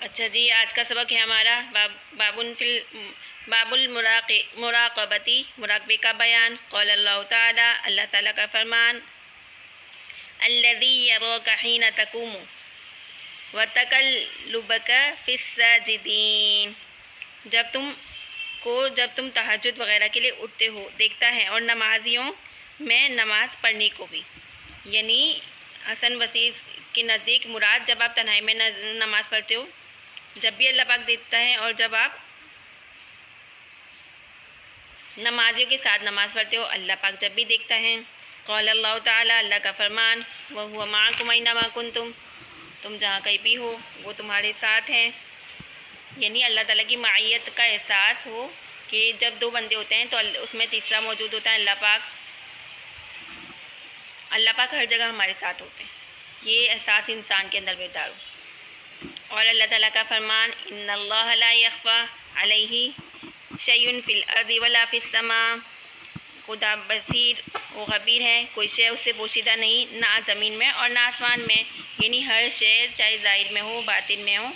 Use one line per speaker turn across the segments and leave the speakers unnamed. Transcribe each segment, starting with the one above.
اچھا جی، آج کا سبق ہے ہمارا باب المراقبتی، مراقبے کا بیان۔ قول اللہ تعالی، اللہ تعالیٰ کا فرمان، الذی یراک حین تقوم وتقلبک فی الساجدین، جب تم تہجد وغیرہ کے لیے اٹھتے ہو دیکھتا ہے، اور نمازیوں میں نماز پڑھنے کو بھی۔ یعنی حسن بصری کے نزدیک مراد جب آپ تنہائی میں نماز پڑھتے ہو جب بھی اللہ پاک دیکھتا ہے، اور جب آپ نمازیوں کے ساتھ نماز پڑھتے ہو اللہ پاک جب بھی دیکھتا ہے۔ قول اللہ تعالیٰ، اللہ کا فرمان، وَهُوَ مَعَكُمْ أَيْنَمَا كُنْتُمْ، تم جہاں کہیں بھی ہو وہ تمہارے ساتھ ہیں۔ یعنی اللہ تعالیٰ کی معیت کا احساس ہو کہ جب دو بندے ہوتے ہیں تو اس میں تیسرا موجود ہوتا ہے اللہ پاک ہر جگہ ہمارے ساتھ ہوتے ہیں، یہ احساس انسان کے اندر بیدار ہو۔ اور اللہ تعالیٰ کا فرمان، ان اللہ لا یخفی علیہ شیء فی الارض ولا فی السماء، خدا بصیر و خبیر ہے، کوئی شے اس سے پوشیدہ نہیں، نہ زمین میں اور نہ آسمان میں۔ یعنی ہر شے چاہے ظاہر میں ہو باطن میں ہو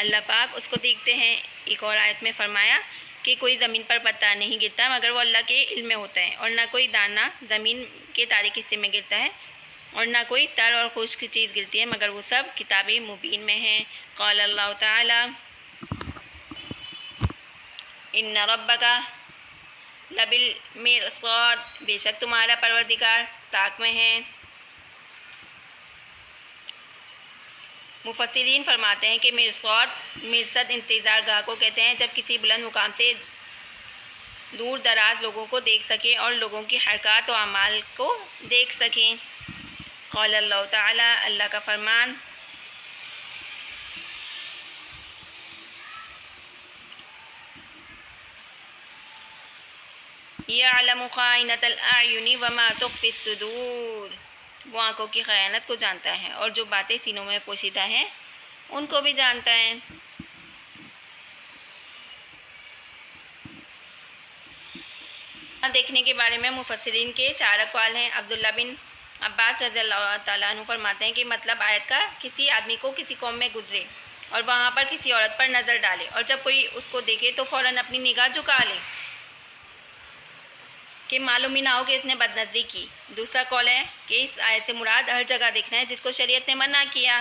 اللہ پاک اس کو دیکھتے ہیں۔ ایک اور آیت میں فرمایا کہ کوئی زمین پر پتا نہیں گرتا مگر وہ اللہ کے علم میں ہوتا ہے، اور نہ کوئی دانہ زمین کے تاریک حصے میں گرتا ہے، اور نہ کوئی تر اور خشک چیز گرتی ہے مگر وہ سب کتاب مبین میں ہیں۔ قال اللہ تعالی، ان ربک لبالمرصاد، بے شک تمہارا پروردگار طاق میں ہے۔ مفسرین فرماتے ہیں کہ مرصد انتظار گاہ کو کہتے ہیں جب کسی بلند مقام سے دور دراز لوگوں کو دیکھ سکے اور لوگوں کی حرکات و اعمال کو دیکھ سکیں۔ قول اللہ تعالی، اللہ کا فرمان، یعلم خائنۃ الاعین وما تخفی الصدور، وہ آنکھوں کی خیانت کو جانتا ہے اور جو باتیں سینوں میں پوشیدہ ہیں ان کو بھی جانتا ہے۔ دیکھنے کے بارے میں مفسرین کے چار اقوال ہیں۔ عبداللہ بن عباس رضی اللہ تعالیٰ عنہ فرماتے ہیں کہ مطلب آیت کا کسی آدمی کو کسی قوم میں گزرے اور وہاں پر کسی عورت پر نظر ڈالے، اور جب کوئی اس کو دیکھے تو فوراً اپنی نگاہ جھکا لے کہ معلوم ہی نہ ہو کہ اس نے بد نظری کی۔ دوسرا قول ہے کہ اس آیت سے مراد ہر جگہ دیکھنا ہے جس کو شریعت نے منع کیا۔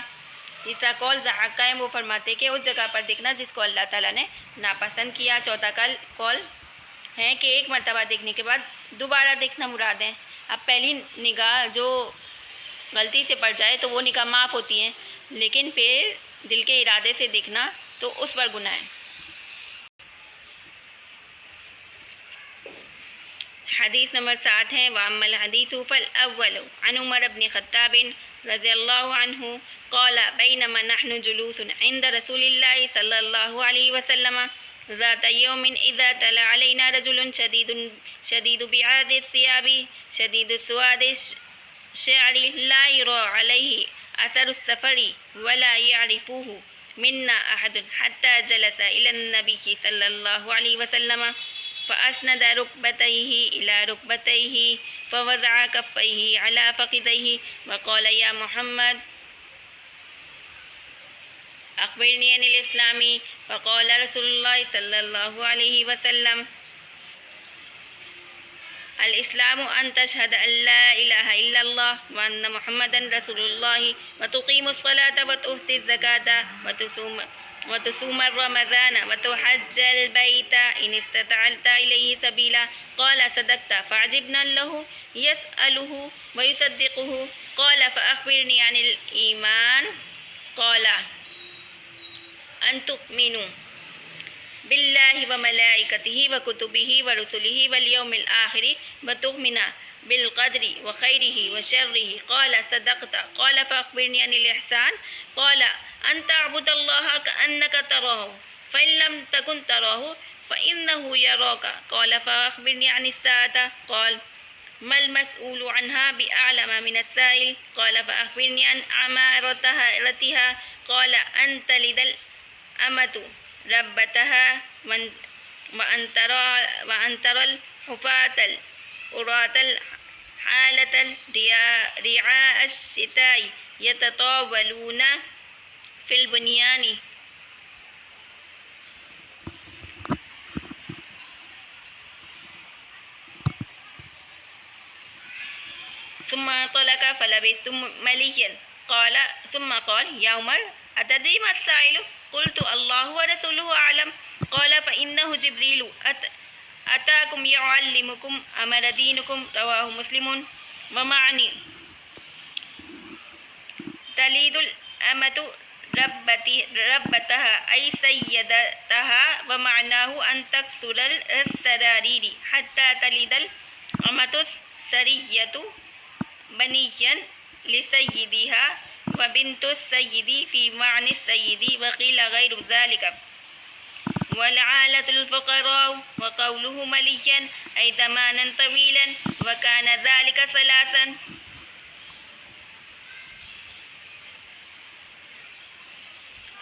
تیسرا قول ضحاک کا ہے، وہ فرماتے کہ اس جگہ پر دیکھنا جس کو اللہ تعالیٰ نے ناپسند کیا۔ چوتھا قول ہے کہ ایک مرتبہ دیکھنے کے بعد دوبارہ دیکھنا مراد ہے۔ اب پہلی نگاہ جو غلطی سے پڑ جائے تو وہ نگاہ معاف ہوتی ہے، لیکن پھر دل کے ارادے سے دیکھنا تو اس پر گناہ ہے۔ حدیث نمبر 7 ہے، وَأَمَّا الْحَدِيثُ فَالْأَوَّلُ عَنْ عُمَرَ بْنِ خَطَّابٍ رضی اللہ عنہ قال بینما نحن جلوس عند رسول اللہ صلی اللہ علیہ وسلم ذات یوم اذا طلع علینا رجل شدید بیاض الثیاب شدید سواد الشعر لا یری علیہ اثر السفر ولا یعرفه منا احد حتى جلس الى النبی صلی اللہ علیہ وسلم فأسند ركبتيه إلى ركبتيه فوضع كفيه على فخذيه وقال يا محمد أخبرني عن الإسلام فقال رسول الله صلى الله عليه وسلم الإسلام أن تشهد أن لا إله إلا الله وأن محمدا رسول الله وتقيم الصلاة وتؤتي الزكاة وتصوم رمضان وتحج البيت إن استطعت إليه سبيلا قال صدقت فعجبنا له يسأله ويصدقه قال فأخبرني عن الإيمان قال أن تؤمنوا بالله وملائكته وكتبه ورسله واليوم الآخر وتؤمن بالقدر وخيره وشره قال صدقت قال فأخبرني عن الإحسان قال أن تعبد الله كأنك تراه فإن لم تكن تراه فإنه يراك قال فأخبرني عن الساعة قال ما المسؤول عنها بأعلم من السائل قال فأخبرني عن عمارتها قال أن تلد الأمة ربتها وأن ترى الحفاة العراة الحالة رعاء الشتاء يتطاولون في البنيان ذاك فلبثت مليا. قال ثم قال يا عمر أتدري ما السائل؟ قلت الله ورسوله أعلم. قال فإنه جبريل أتاكم يعلمكم أمر دينكم. رواه مسلم. ومعني تلد الأمة ربتها أي سيدتها، ومعناه أن تكسر السرارير حتى تلد الأمة السرية بنيا لسيدها وبنت السيد في معنى السيد، وقيل غير ذلك. والعالة الفقراء، وقوله مليا أي زمانا طويلا، وكان ذلك ثلاثا.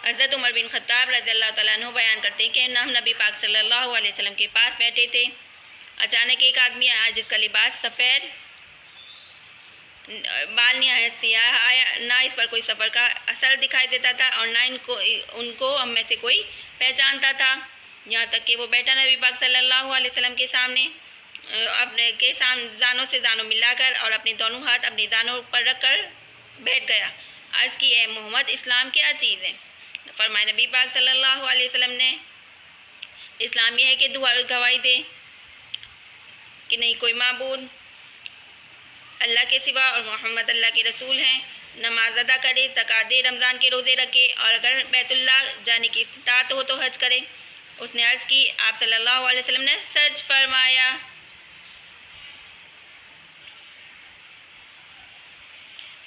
حضرت عمر بن خطاب رضی اللہ تعالیٰ عنہ بیان کرتے ہیں کہ ہم نبی پاک صلی اللہ علیہ وسلم کے پاس بیٹھے تھے. اچانک ایک آدمی آیا جس کا لباس سفید، بال نہایت سیاہ آیا، نہ اس پر کوئی سفر کا اثر دکھائی دیتا تھا اور نہ ان کو ہم میں سے کوئی پہچانتا تھا. یہاں تک کہ وہ بیٹھا نبی پاک صلی اللہ علیہ وسلم کے سامنے اپنے زانوں سے زانوں ملا کر اور اپنے دونوں ہاتھ اپنی زانوں پر رکھ کر بیٹھ گیا. عرض کی اے محمد، اسلام کیا چیز ہے؟ فرمائے نبی پاک صلی اللہ علیہ وسلم نے، اسلام یہ ہے کہ گواہی دے کہ نہیں کوئی معبود اللہ کے سوا اور محمد اللہ کے رسول ہیں، نماز ادا کرے، زکوٰۃ دے، رمضان کے روزے رکھے، اور اگر بیت اللہ جانے کی استطاعت ہو تو حج کرے. اس نے عرض کی، آپ صلی اللہ علیہ وسلم نے سچ فرمایا.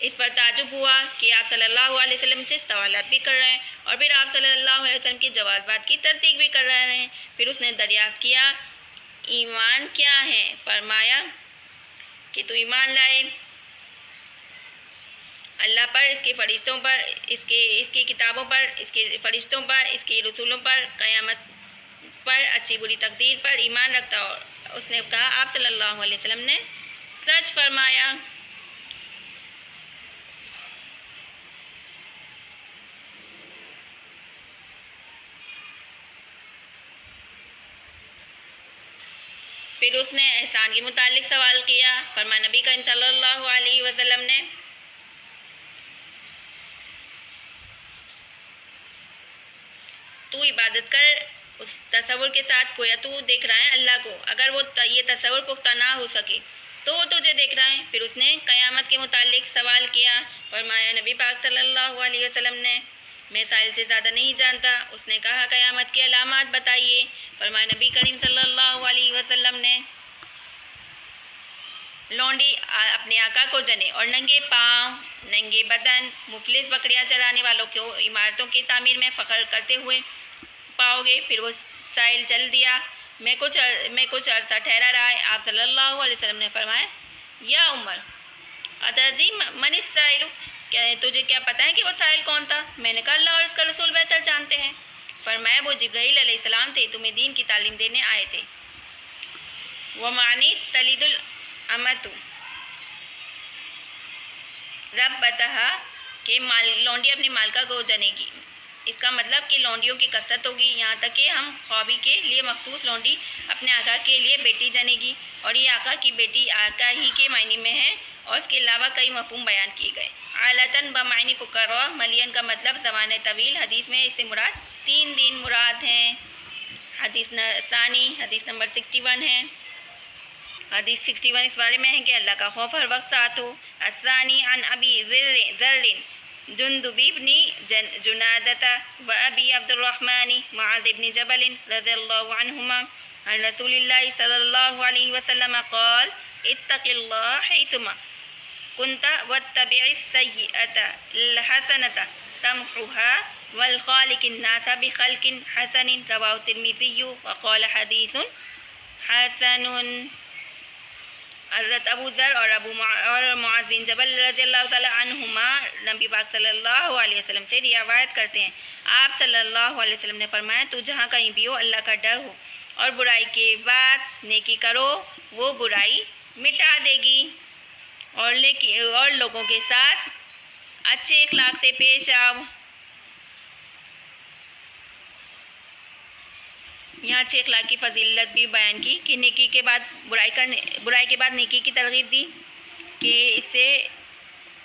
اس پر تعجب ہوا کہ آپ صلی اللہ علیہ وسلم سے سوالات بھی کر رہے ہیں اور پھر آپ صلی اللہ علیہ وسلم کی جوابات کی تصدیق بھی کر رہے ہیں. پھر اس نے دریافت کیا ایمان کیا ہے؟ فرمایا کہ تو ایمان لائے اللہ پر، اس کے فرشتوں پر، اس کی کتابوں پر، اس کے فرشتوں پر، اس کے رسولوں پر، قیامت پر، اچھی بری تقدیر پر ایمان رکھتا ہو. اس نے کہا آپ صلی اللہ علیہ وسلم نے سچ فرمایا. پھر اس نے احسان کے متعلق سوال کیا. فرمایا نبی کریم صلی اللہ علیہ وسلم نے تو عبادت کر اس تصور کے ساتھ گویا تو دیکھ رہا ہے اللہ کو، اگر وہ یہ تصور پختہ نہ ہو سکے تو وہ تجھے دیکھ رہا ہے. پھر اس نے قیامت کے متعلق سوال کیا. فرمایا نبی پاک صلی اللہ علیہ وسلم نے میں سائل سے زیادہ نہیں جانتا. اس نے کہا قیامت کی علامات بتائیے. فرمایا نبی کریم صلی اللہ علیہ وسلم نے لونڈی اپنے آقا کو جنے اور ننگے پاؤں، ننگے بدن، مفلس بکریاں چرانے والوں کو عمارتوں کی تعمیر میں فخر کرتے ہوئے پاؤ گے. پھر وہ سائل چل دیا. میں کچھ عرصہ ٹھہرا رہا ہے. آپ صلی اللہ علیہ وسلم نے فرمایا یا عمر اتدری من السائل، کیا تجھے کیا پتہ ہے کہ وہ سائل کون تھا؟ میں نے کہا اللہ اور اس کا رسول بہتر جانتے ہیں. فرمایا وہ جبرائیل علیہ السلام تھے، تمہیں دین کی تعلیم دینے آئے تھے. ومعنی تلد الامۃ ربتہا کہ لونڈی اپنی مالکہ کو جنے گی. اس کا مطلب کہ لونڈیوں کی کثرت ہوگی، یہاں تک کہ ہم خوابی کے لیے مخصوص لونڈی اپنے آقا کے لیے بیٹی جنے گی، اور یہ آقا کی بیٹی آقا ہی کے معنی میں ہے، اور اس کے علاوہ کئی مفہوم بیان کیے گئے. عالتاً بمعنی فقراء، ملین کا مطلب زمان طویل. حدیث میں اس سے مراد 3 دن مراد ہیں. حدیث ثانی حدیث نمبر 61 ہے. حدیث 61 اس بارے میں ہے کہ اللہ کا خوف ہر وقت ساتھ ہو. الثانی عن ابی ذر جندب بن جنادة وابی عبد الرحمن معاذ بن جبل رضی اللہ عنہما عن رسول اللہ صلی اللہ علیہ وسلم قال اتق اللہ حیثما كنت واتبع السیئة الحسنة تمحها والخالق الناس بخلق حسن. رواه الترمذی وقال حدیث حسن. حضرت ابو ذر اور معاذ بن جبل رضی اللہ تعالی عنہما نبی پاک صلی اللہ علیہ وسلم سے روایت کرتے ہیں. آپ صلی اللہ علیہ وسلم نے فرمایا تو جہاں کہیں بھی ہو اللہ کا ڈر ہو اور برائی کے بعد نیکی کرو، وہ برائی مٹا دے گی. اور لوگوں کے ساتھ اچھے اخلاق سے پیش آؤ. یہاں اچھے اخلاق کی فضیلت بھی بیان کی کہ نیکی کے بعد برائی کے بعد نیکی کی ترغیب دی کہ اس سے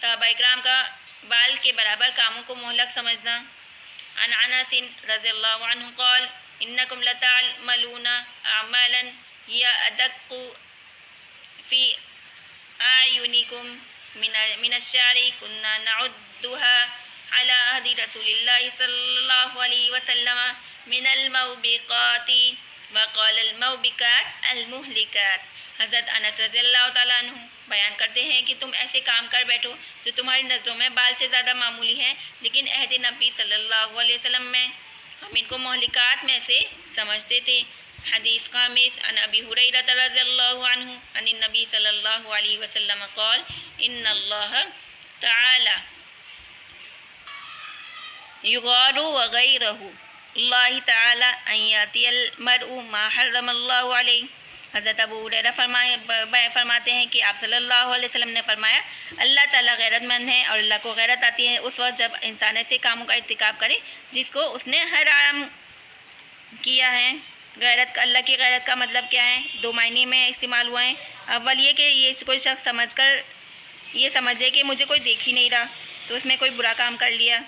صحابہ اکرام کا بال کے برابر کاموں کو مہلک سمجھنا۔ عن انس رضی اللہ عنہ قال انکم لتعملون اعمالا یدق فی اعینکم من الشعر كنا نعدها على عهد رسول الله صلی اللہ علیہ وسلم من الموبقات وقال الموبقات المہلکات۔ حضرت انس رضی اللہ تعالیٰ عنہ بیان کرتے ہیں کہ تم ایسے کام کر بیٹھو جو تمہاری نظروں میں بال سے زیادہ معمولی ہیں، لیکن عہد نبی صلی اللہ علیہ وسلم میں ہم ان کو مہلکات میں سے سمجھتے تھے۔ حدیث خامس عن ابی ہریرہ رضی اللہ عنہ عن النبی صلی اللہ علیہ وسلم قال ان اللہ تعالی یغار وغیرہ اللہ تعالی ان یاتی المرء ما حرم اللہ علیہ۔ حضرت ابو ہریرہ فرماتے ہیں کہ آپ صلی اللہ علیہ وسلم نے فرمایا اللہ تعالیٰ غیرت مند ہے اور اللہ کو غیرت آتی ہے اس وقت جب انسان ایسے کاموں کا ارتکاب کرے جس کو اس نے حرام کیا ہے۔ غیرت، اللہ کی غیرت کا مطلب کیا ہے؟ دو معنی میں استعمال ہوا ہے۔ اول یہ کہ یہ کوئی شخص سمجھ کر یہ سمجھے کہ مجھے کوئی دیکھ ہی نہیں رہا تو اس میں کوئی برا کام کر لیا،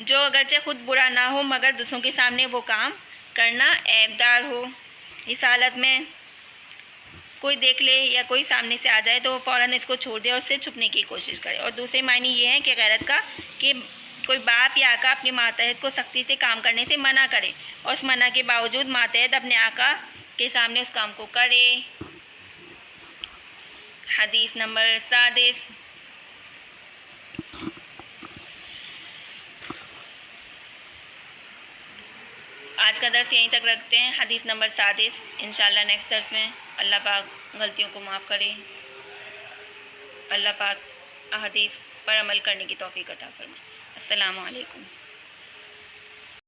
جو اگرچہ خود برا نہ ہو مگر دوسروں کے سامنے وہ کام کرنا عیب دار ہو۔ اس حالت میں کوئی دیکھ لے یا کوئی سامنے سے آ جائے تو وہ فوراً اس کو چھوڑ دے اور اس سے چھپنے کی کوشش کرے۔ اور دوسرے معنی یہ ہے کہ غیرت کا کہ کوئی باپ یا آقا اپنے ماتحت کو سختی سے کام کرنے سے منع کرے اور اس منع کے باوجود ماتحت اپنے آقا کے سامنے اس کام کو کرے۔ حدیث نمبر 7۔ آج کا درس یہیں تک رکھتے ہیں، حدیث نمبر 7۔ انشاءاللہ نیکسٹ درس میں اللہ پاک غلطیوں کو معاف کرے، اللہ پاک احادیث پر عمل کرنے کی توفیق عطا فرمائے۔ السلام علیکم۔